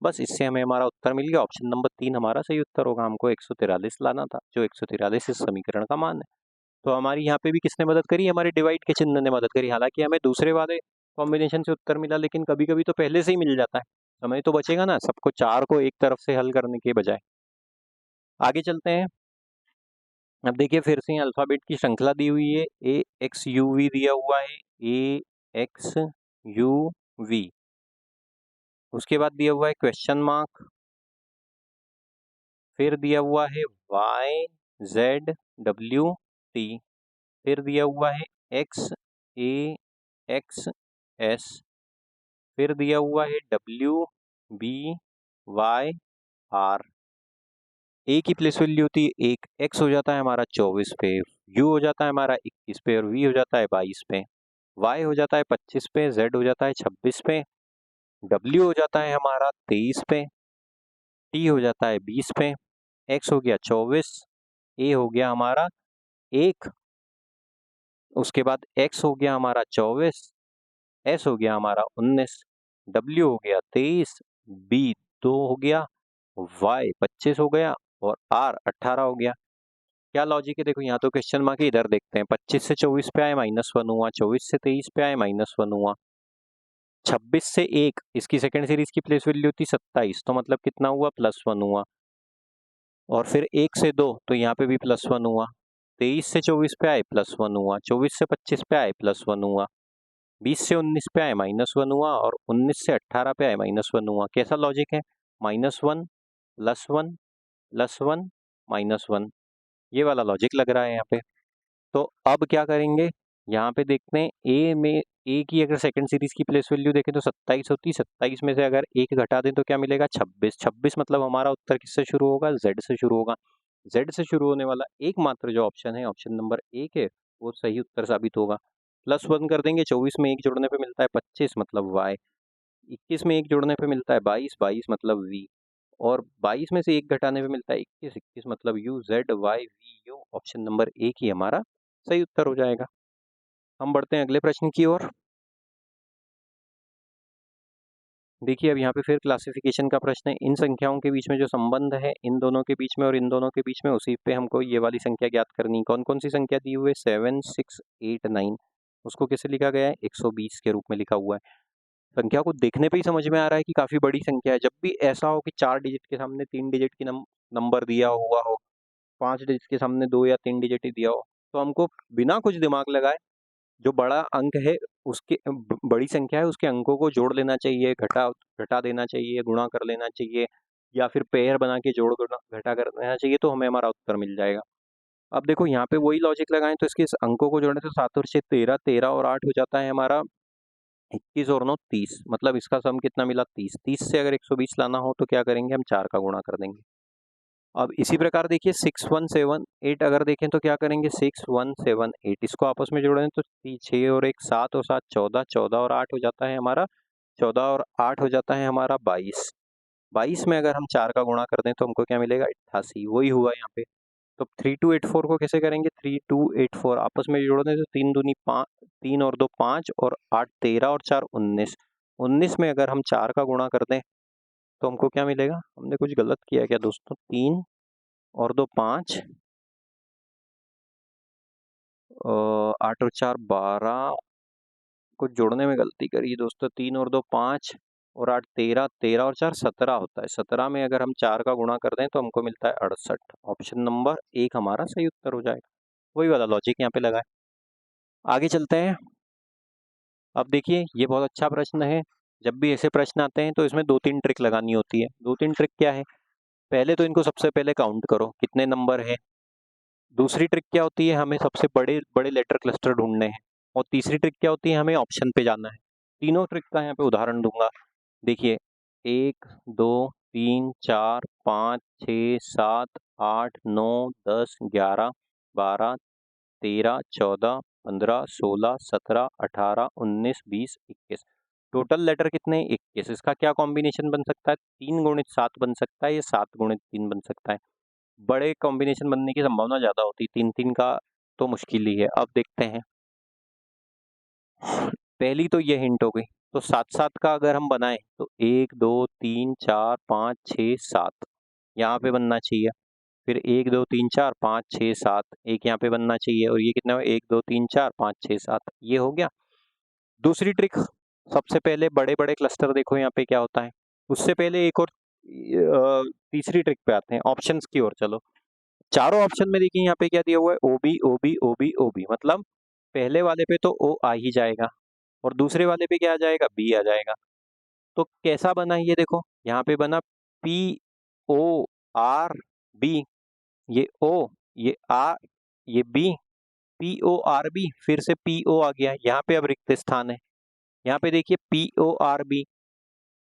बस इससे हमें हमारा उत्तर मिल गया। ऑप्शन नंबर 3 हमारा सही उत्तर होगा। हमको 143 लाना था, जो 143 इस समीकरण का मान है। तो हमारी यहाँ पे भी किसने मदद करी, हमारे डिवाइड के चिन्ह ने मदद करी। हालांकि हमें दूसरे वाले कॉम्बिनेशन से उत्तर मिला, लेकिन कभी कभी तो पहले से ही मिल जाता है, समय तो बचेगा ना, सबको 4 को एक तरफ से हल करने के बजाय। आगे चलते हैं। अब देखिए फिर से अल्फाबेट की श्रृंखला दी हुई है, ए एक्स यू वी दिया हुआ है, ए एक्स यू वी, उसके बाद दिया हुआ है क्वेश्चन मार्क, फिर दिया हुआ है वाई जेड डब्ल्यू टी, फिर दिया हुआ है एक्स ए एक्स एस, फिर दिया हुआ है डब्ल्यू बी वाई आर। ए की प्लेस वैल्यू होती है 1, एक्स हो जाता है हमारा 24 पे, यू हो जाता है हमारा 21 पे और वी हो जाता है 22 पे, वाई हो जाता है 25 पे, जेड हो जाता है 26 पे, डब्ल्यू हो जाता है हमारा 23 पे, टी हो जाता है 20 पे, एक्स हो गया 24, ए हो गया हमारा 1, उसके बाद एक्स हो गया हमारा 24, एस हो गया हमारा 19, डब्ल्यू हो गया 23, बी 2 हो गया, वाई 25 हो गया और आर 18 हो गया। क्या लॉजिक है देखो, यहाँ तो क्वेश्चन मार्क है, इधर देखते हैं। 25 से 24 पे आए -1 हुआ, 24 से 23 पे आए -1 हुआ, 26 से 1 इसकी सेकंड सीरीज की प्लेस वैल्यू थी 27, तो मतलब कितना हुआ +1 हुआ, और फिर 1 से 2 तो यहाँ पे भी +1 हुआ, 23 से 24 पे आए +1 हुआ, 24 से 25 पे आए +1 हुआ, 20 से 19 पे आए -1 हुआ और 19 से 18 पे आए -1 हुआ। कैसा लॉजिक है, -1 +1 +1 -1, ये वाला लॉजिक लग रहा है यहाँ पे। तो अब क्या करेंगे, यहाँ पे देखते हैं ए की अगर सेकंड सीरीज की प्लेस वैल्यू देखें तो 27 होती है, 27 में से अगर 1 घटा दें तो क्या मिलेगा 26, 26 मतलब हमारा उत्तर किससे शुरू होगा, जेड से शुरू होगा। जेड से शुरू होने वाला एकमात्र जो ऑप्शन है, ऑप्शन नंबर 1 है, वो सही उत्तर साबित होगा। +1 कर देंगे, 24 में 1 जोड़ने पे मिलता है 25 मतलब वाई, 21 में 1 जोड़ने पे मिलता है 22, 22 मतलब वी, और 22 में से 1 घटाने पे मिलता है 21, 21 मतलब U, Z Y V U, option number 1 ही हमारा सही उत्तर हो जाएगा। हम बढ़ते हैं अगले प्रश्न की ओर। देखिए अब यहाँ पे फिर क्लासिफिकेशन का प्रश्न है। इन संख्याओं के बीच में जो संबंध है इन दोनों के बीच में और इन दोनों के बीच में, उसी पे हमको ये वाली संख्या ज्ञात करनी। कौन कौन सी संख्या दी हुई है, 7, 6, 8, 9, उसको कैसे लिखा गया है, 120 के रूप में लिखा हुआ है। संख्या को देखने पे ही समझ में आ रहा है कि काफी बड़ी संख्या है। जब भी ऐसा हो कि 4 डिजिट के सामने 3 डिजिट की नंबर दिया हुआ हो, 5 डिजिट के सामने 2 या 3 डिजिट ही दिया हो, तो हमको बिना कुछ दिमाग लगाए जो बड़ा अंक है उसके बड़ी संख्या है उसके अंकों को जोड़ लेना चाहिए, घटा देना चाहिए, गुणा कर लेना चाहिए, या फिर पेयर बना के जोड़ घटा कर देना चाहिए, तो हमें हमारा उत्तर मिल जाएगा। अब देखो यहाँ पे वही लॉजिक लगाएं तो इसके इस अंकों को जोड़ने से 7 और 6 13, 13 और 8 हो जाता है हमारा 21 और 9 30, मतलब इसका सम कितना मिला 30। 30 से अगर 120 लाना हो तो क्या करेंगे, हम 4 का गुणा कर देंगे। अब इसी प्रकार देखिए 6, 1, 7, 8 अगर देखें तो क्या करेंगे, 6, 1, 7, 8 इसको आपस में जोड़ें तो 6 और 1 7 और 7 14, 14 और 8 हो जाता है हमारा 14 और 8 हो जाता है हमारा 22। 22 में अगर हम 4 का गुणा कर दें तो हमको क्या मिलेगा 88, वही हुआ यहाँ पे। तो 3284 को कैसे करेंगे, 3284 आपस में जोड़ दें तो 3 दूनी 5, 3 और 2 5 और 8 13 और 4 19। 19 में अगर हम 4 का गुणा कर दें तो हमको क्या मिलेगा, हमने कुछ गलत किया क्या दोस्तों, 3 और 2 5, 8 और 4 12, कुछ जोड़ने में गलती करी दोस्तों, 3 और 2 5 और 8 13, 13 और 4 17 होता है। 17 में अगर हम 4 का गुणा कर दें तो हमको मिलता है 68। ऑप्शन नंबर 1 हमारा सही उत्तर हो जाएगा। वही वाला लॉजिक यहाँ पे लगा है। आगे चलते हैं। अब देखिए ये बहुत अच्छा प्रश्न है। जब भी ऐसे प्रश्न आते हैं तो इसमें 2-3 ट्रिक लगानी होती है। 2-3 ट्रिक क्या है, पहले तो इनको सबसे पहले काउंट करो कितने नंबर है। दूसरी ट्रिक क्या होती है, हमें सबसे बड़े बड़े लेटर क्लस्टर ढूंढने हैं। और तीसरी ट्रिक क्या होती है, हमें ऑप्शन पे जाना है। तीनों ट्रिक का यहाँ पे उदाहरण दूंगा। देखिए 1 2 3 4 5 6 7 8 9 10 11 12 13 14 15 16 17 18 19 20 21। टोटल लेटर कितने, 21। इसका क्या कॉम्बिनेशन बन सकता है, 3 गुणित 7 बन सकता है, या 7 गुणित 3 बन सकता है। बड़े कॉम्बिनेशन बनने की संभावना ज़्यादा होती है, 3-3 का तो मुश्किल ही है। अब देखते हैं, पहली तो ये हिंट हो गई। तो 7-7 का अगर हम बनाएं तो 1 2 3 4 5 6 7 यहाँ पे बनना चाहिए। फिर 1 2 3 4 5 6 7 एक यहाँ पे बनना चाहिए। और ये कितना हो, 1 2 3 4 5 6 7, ये हो गया। दूसरी ट्रिक, सबसे पहले बड़े बड़े क्लस्टर देखो यहाँ पे क्या होता है। उससे पहले एक और तीसरी ट्रिक पे आते हैं, ऑप्शंस की ओर चलो। चारों ऑप्शन में देखिए यहाँ पे क्या दिया हुआ है, ओबी ओबी ओबी ओबी, मतलब पहले वाले पे तो ओ आ ही जाएगा और दूसरे वाले पे क्या आ जाएगा, बी आ जाएगा। तो कैसा बना ये देखो, यहाँ पे बना पी ओ आर बी, ये ओ, ये आर, ये B, P O R B, फिर से पी ओ आ गया। यहाँ पे अब रिक्त स्थान है, यहाँ पे देखिए पी ओ आर बी।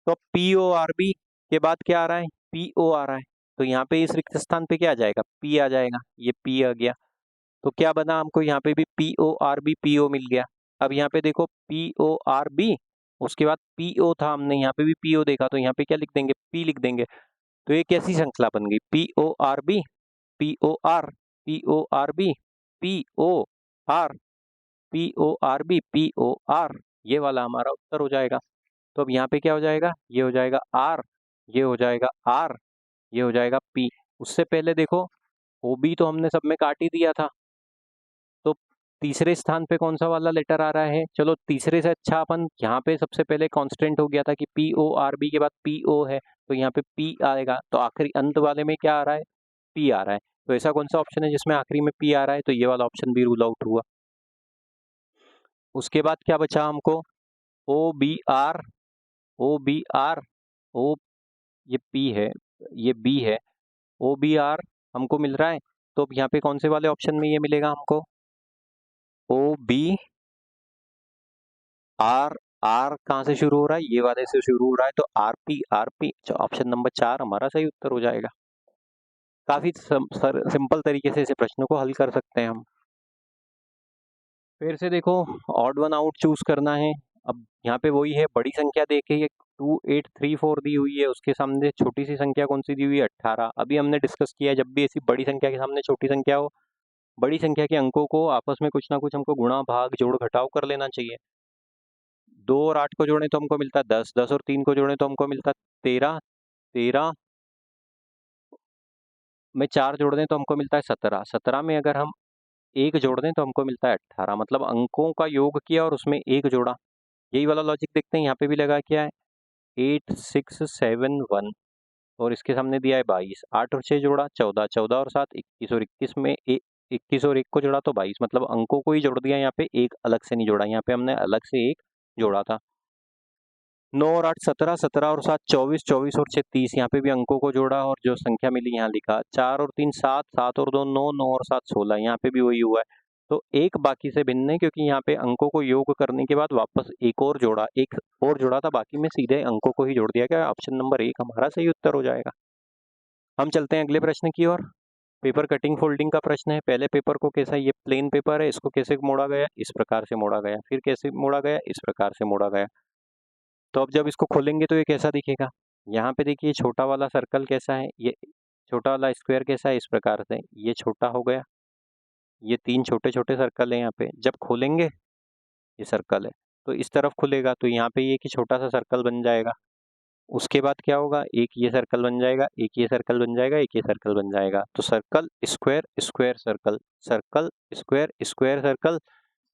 तो पी ओ आर बी के बाद क्या आ रहा है, पी ओ आ रहा है। तो यहाँ पे इस रिक्त स्थान पे क्या आ जाएगा, पी आ जाएगा। ये पी आ गया। तो क्या बना, हमको यहाँ पे भी P O R B P O मिल गया। अब यहाँ पे देखो पी ओ आर बी, उसके बाद पी ओ था, हमने यहाँ पे भी पी ओ देखा, तो यहाँ पे क्या लिख देंगे, पी लिख देंगे। तो ये कैसी श्रृंखला बन गई, P O R B P O R P O R B P O R P O R B P O R, ये वाला हमारा उत्तर हो जाएगा। तो अब यहाँ पे क्या हो जाएगा, ये हो जाएगा आर, ये हो जाएगा आर, ये हो जाएगा पी। उससे पहले देखो ओ बी तो हमने सब में काट ही दिया था, तो तीसरे स्थान पे कौन सा वाला लेटर आ रहा है, चलो तीसरे से अच्छा अपन यहाँ पे सबसे पहले कांस्टेंट हो गया था कि पी ओ आर बी के बाद पी ओ है, तो यहाँ पे पी आएगा। तो आखिरी अंत वाले में क्या आ रहा है, पी आ रहा है। तो ऐसा कौन सा ऑप्शन है जिसमें आखिरी में पी आ रहा है, तो ये वाला ऑप्शन भी रूल आउट हुआ। उसके बाद क्या बचा हमको, O B R, O B R, O, ये पी है, ये बी है, ओ बी आर हमको मिल रहा है। तो अब यहाँ पे कौन से वाले ऑप्शन में ये मिलेगा हमको, ओ बी आर, आर कहाँ से शुरू हो रहा है, ये वाले से शुरू हो रहा है, तो आर पी, ऑप्शन नंबर 4 हमारा सही उत्तर हो जाएगा। काफी सिंपल तरीके से इसे प्रश्नों को हल कर सकते हैं हम। फिर से देखो, ऑड वन आउट चूज करना है। अब यहाँ पे वही है, बड़ी संख्या देके ये 2834 दी हुई है, उसके सामने छोटी सी संख्या कौन सी दी हुई है, 18। अभी हमने डिस्कस किया है, जब भी ऐसी बड़ी संख्या के सामने छोटी संख्या हो, बड़ी संख्या के अंकों को आपस में कुछ ना कुछ हमको गुणा भाग जोड़ घटाव कर लेना चाहिए। 2 और 8 को जोड़े तो हमको मिलता है 10, 10 और 3 को जोड़े तो हमको मिलता है 13, 13 में 4 जोड़ दें तो हमको मिलता है 17, 17 में अगर हम 1 जोड़ दें तो हमको मिलता है 18। मतलब अंकों का योग किया और उसमें 1 जोड़ा। यही वाला लॉजिक देखते हैं, यहाँ पे भी लगा क्या है, 8671 और इसके सामने दिया है 22, 8 और 6 जोड़ा 14, 14 और 7 21 और 21 में 21 और 1 को जोड़ा तो 22। मतलब अंकों को ही जोड़ दिया, यहाँ पे एक अलग से नहीं जोड़ा, यहाँ पे हमने अलग से एक जोड़ा था। 9 और 8 17, 17 और 7 24, 24 और 6 30, यहाँ पे भी अंकों को जोड़ा और जो संख्या मिली यहाँ लिखा। 4 और 3 7, 7 और 2 9, 9 और 7 16, यहाँ पे भी वही हुआ है। तो एक बाकी से भिन्न है, क्योंकि यहाँ पे अंकों को योग करने के बाद वापस एक और जोड़ा, एक और जोड़ा था, बाकी में सीधे अंकों को ही जोड़ दिया गया। ऑप्शन नंबर 1 हमारा सही उत्तर हो जाएगा। हम चलते हैं अगले प्रश्न की ओर। पेपर कटिंग फोल्डिंग का प्रश्न है। पहले पेपर को कैसा, ये प्लेन पेपर है, इसको कैसे मोड़ा गया, इस प्रकार से मोड़ा गया, फिर कैसे मोड़ा गया, इस प्रकार से मोड़ा गया। तो अब जब इसको खोलेंगे तो ये कैसा दिखेगा, यहाँ पे देखिए छोटा वाला सर्कल कैसा है, ये छोटा वाला स्क्वायर कैसा है, इस प्रकार से, ये छोटा हो गया, ये 3 छोटे छोटे सर्कल है यहाँ पे, जब खोलेंगे ये सर्कल है तो इस तरफ खुलेगा, तो यहाँ पे ये कि छोटा सा सर्कल बन जाएगा। उसके बाद क्या होगा, एक ये सर्कल बन जाएगा, एक ये सर्कल बन जाएगा, एक ये सर्कल बन जाएगा, तो circle square square circle, circle square square circle.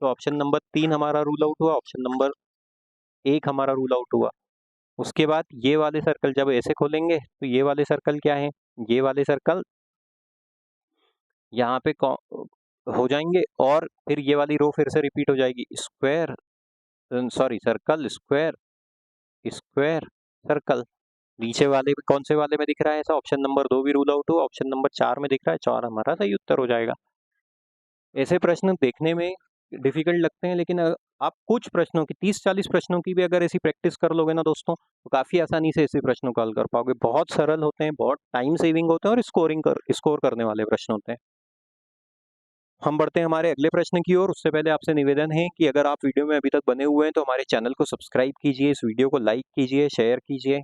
तो ऑप्शन नंबर 3 हमारा रूल आउट हुआ, ऑप्शन नंबर 1 हमारा रूल आउट हुआ। उसके बाद ये वाले सर्कल जब ऐसे खोलेंगे तो ये वाले सर्कल क्या है, ये वाले सर्कल यहाँ पे हो जाएंगे, और फिर ये वाली रो फिर से रिपीट हो जाएगी, square sorry circle square square circle. नीचे वाले में कौन से वाले में दिख रहा है ऐसा, ऑप्शन नंबर 2 भी रूल आउट हुआ, ऑप्शन नंबर 4 में दिख रहा है, 4 हमारा सही उत्तर हो जाएगा। ऐसे प्रश्न देखने में डिफिकल्ट लगते हैं, लेकिन आप कुछ प्रश्नों की 30-40 प्रश्नों की भी अगर ऐसी प्रैक्टिस कर लोगे ना दोस्तों, तो काफ़ी आसानी से ऐसे प्रश्नों को हल कर पाओगे। बहुत सरल होते हैं, बहुत टाइम सेविंग होते हैं, और स्कोर करने वाले प्रश्न होते हैं। हम बढ़ते हैं हमारे अगले प्रश्न की ओर। उससे पहले आपसे निवेदन है कि अगर आप वीडियो में अभी तक बने हुए हैं तो हमारे चैनल को सब्सक्राइब कीजिए, इस वीडियो को लाइक कीजिए, शेयर कीजिए।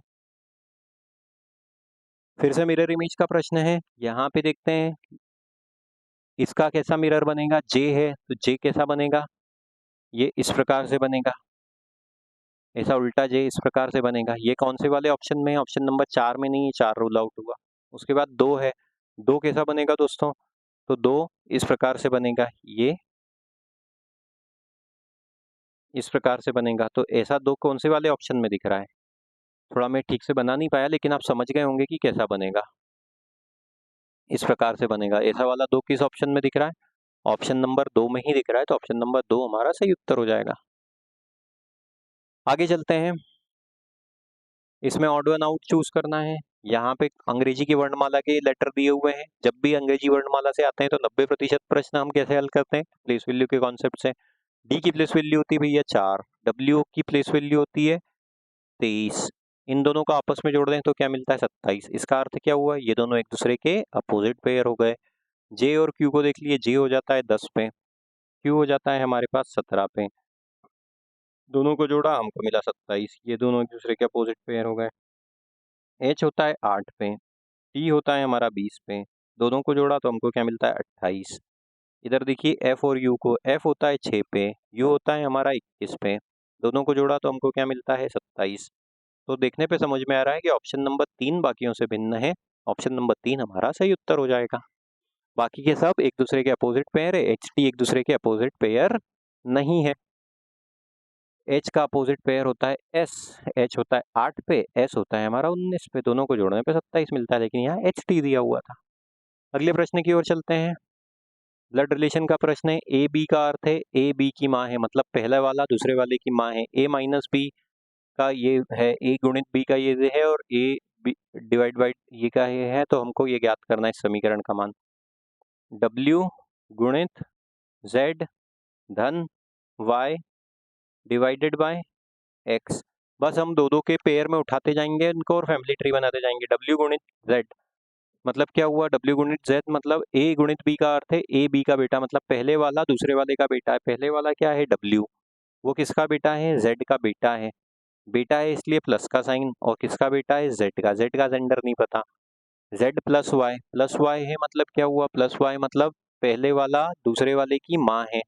फिर से मिरर इमेज का प्रश्न है, यहाँ पे देखते हैं इसका कैसा मिरर बनेगा, जे है तो जे कैसा बनेगा, ये इस प्रकार से बनेगा, ऐसा उल्टा जे इस प्रकार से बनेगा। ये कौन से वाले ऑप्शन में है, ऑप्शन नंबर 4 में नहीं है, 4 रूल आउट हुआ। उसके बाद 2 है, 2 कैसा बनेगा दोस्तों, तो 2 इस प्रकार से बनेगा, ये इस प्रकार से बनेगा। तो ऐसा 2 कौन से वाले ऑप्शन में दिख रहा है, थोड़ा मैं ठीक से बना नहीं पाया, लेकिन आप समझ गए होंगे कि कैसा बनेगा, इस प्रकार से बनेगा। ऐसा वाला 2 किस ऑप्शन में दिख रहा है, ऑप्शन नंबर 2 में ही दिख रहा है, तो ऑप्शन नंबर 2 हमारा सही उत्तर हो जाएगा। आगे चलते हैं, इसमें ऑड वन आउट चूज करना है। यहाँ पे अंग्रेजी की वर्णमाला के लेटर दिए हुए हैं, जब भी अंग्रेजी वर्णमाला से आते हैं तो 90% प्रश्न हम कैसे हल करते हैं, प्लेस वैल्यू के कॉन्सेप्ट से। डी की प्लेस वैल्यू होती है भैया 4, डब्ल्यू की प्लेस वैल्यू होती है 23, इन दोनों को आपस में जोड़ दें तो क्या मिलता है 27। इसका अर्थ क्या हुआ, ये दोनों एक दूसरे के अपोजिट पेयर हो गए। जे और क्यू को देख लिए, जे हो जाता है 10 पे, क्यू हो जाता है हमारे पास 17 पे, दोनों को जोड़ा हमको मिला 27, ये दोनों एक दूसरे के अपोजिट पेयर हो गए। एच होता है 8 पे, टी होता है हमारा 20 पे, दोनों को जोड़ा तो हमको क्या मिलता है 28। इधर देखिए एफ और यू को, एफ होता है 6 पे, यू होता है हमारा 21 पे, दोनों को जोड़ा तो हमको क्या मिलता है 27। तो देखने पे समझ में आ रहा है कि ऑप्शन नंबर 3 बाकियों से भिन्न है, ऑप्शन नंबर 3 हमारा सही उत्तर हो जाएगा। बाकी के सब एक दूसरे के अपोजिट पेयर है, एच टी एक दूसरे के अपोजिट पेयर नहीं है। एच का अपोजिट पेयर होता है एस, एच होता है 8 पे, एस होता है हमारा 19 पे, दोनों को जोड़ने पे 27 मिलता है, लेकिन यहाँ एच टी दिया हुआ था। अगले प्रश्न की ओर चलते हैं। ब्लड रिलेशन का प्रश्न है, ए बी का अर्थ है ए बी की माँ है, मतलब पहला वाला दूसरे वाले की माँ है। ए माइनस बी का ये है, ए गुणित बी का ये है, और ए बी डिवाइड बाई ये का ये है, तो हमको ये ज्ञात करना है इस समीकरण का मान। W गुणित Z धन Y डिवाइडेड बाय X। बस हम दो दो के पेयर में उठाते जाएंगे इनको और फैमिली ट्री बनाते जाएंगे। W गुणित Z मतलब क्या हुआ, W गुणित Z मतलब A गुणित B का अर्थ है A B का बेटा, मतलब पहले वाला दूसरे वाले का बेटा है। पहले वाला क्या है W, वो किसका बेटा है, Z का बेटा है। बेटा है इसलिए प्लस का साइन, और किसका बेटा है, Z का। Z का जेंडर नहीं पता। Z प्लस वाई है, मतलब क्या हुआ, प्लस वाई मतलब पहले वाला दूसरे वाले की माँ है,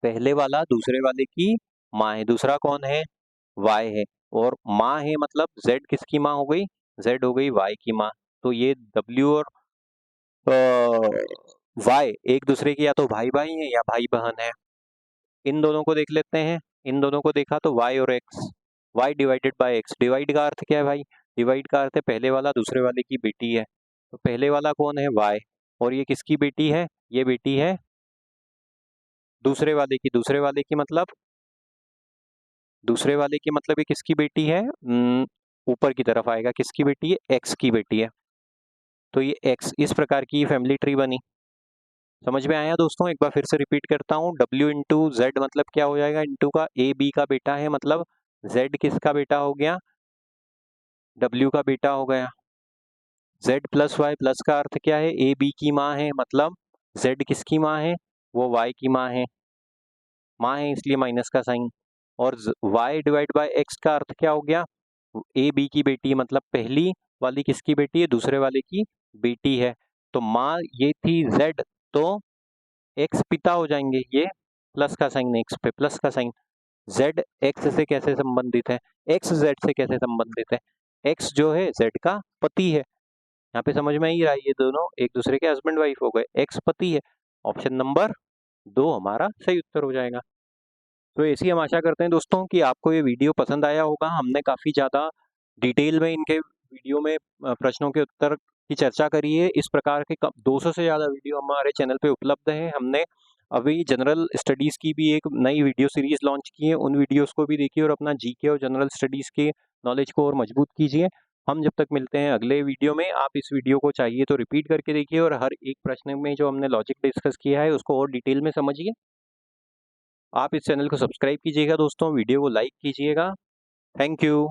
पहले वाला दूसरे वाले की माँ है। दूसरा कौन है, Y है, और माँ है मतलब Z किसकी माँ हो गई, Z हो गई Y की माँ। तो ये W और Y एक दूसरे की या तो भाई भाई है या भाई बहन है। इन दोनों को देख लेते हैं, इन दोनों को देखा तो Y और X, Y divided by X। Divide का अर्थ क्या है भाई, डिवाइड का अर्थ है पहले वाला दूसरे वाले की बेटी है, तो पहले वाला कौन है, Y, और ये किसकी बेटी है, ये बेटी है दूसरे वाले की। दूसरे वाले की मतलब, दूसरे वाले की मतलब ये किसकी बेटी है, ऊपर की तरफ आएगा, किसकी बेटी है, X की बेटी है। तो ये X इस प्रकार की फैमिली ट्री बनी। समझ में आया दोस्तों, एक बार फिर से रिपीट करता हूँ। W इंटू जेड मतलब क्या हो जाएगा, इंटू का A B का बेटा है, मतलब Z किसका बेटा हो गया, W का बेटा हो गया। Z प्लस वाई प्लस का अर्थ क्या है, A B की माँ है, मतलब Z किसकी माँ है, वो Y की माँ है, माँ है इसलिए माइनस का साइन। और Y डिवाइड बाय X का अर्थ क्या हो गया, A B की बेटी मतलब पहली वाली किसकी बेटी है? दूसरे वाले की बेटी है। तो माँ ये थी Z, तो x पिता हो जाएंगे, ये प्लस का साइन, x पे प्लस का साइन। Z x से कैसे संबंधित है? x z से कैसे संबंधित है? x जो है z का पति है। यहाँ पे समझ में ही रहा है, ये दोनों एक दूसरे के हस्बैंड वाइफ हो गए, x पति है। ऑप्शन नंबर 2 हमारा सही उत्तर हो जाएगा। तो ऐसी हम आशा करते हैं दोस्तों कि आपको ये वीडियो पसंद आया होगा। हमने काफ़ी ज़्यादा डिटेल में इनके वीडियो में प्रश्नों के उत्तर की चर्चा करी है। इस प्रकार के 200 से ज़्यादा वीडियो हमारे चैनल पे उपलब्ध हैं। हमने अभी जनरल स्टडीज़ की भी एक नई वीडियो सीरीज़ लॉन्च की है, उन वीडियोस को भी देखिए और अपना जीके और जनरल स्टडीज़ के नॉलेज को और मजबूत कीजिए। हम जब तक मिलते हैं अगले वीडियो में, आप इस वीडियो को चाहिए तो रिपीट करके देखिए और हर एक प्रश्न में जो हमने लॉजिक डिस्कस किया है उसको और डिटेल में समझिए। आप इस चैनल को सब्सक्राइब कीजिएगा दोस्तों, वीडियो को लाइक कीजिएगा। Thank you.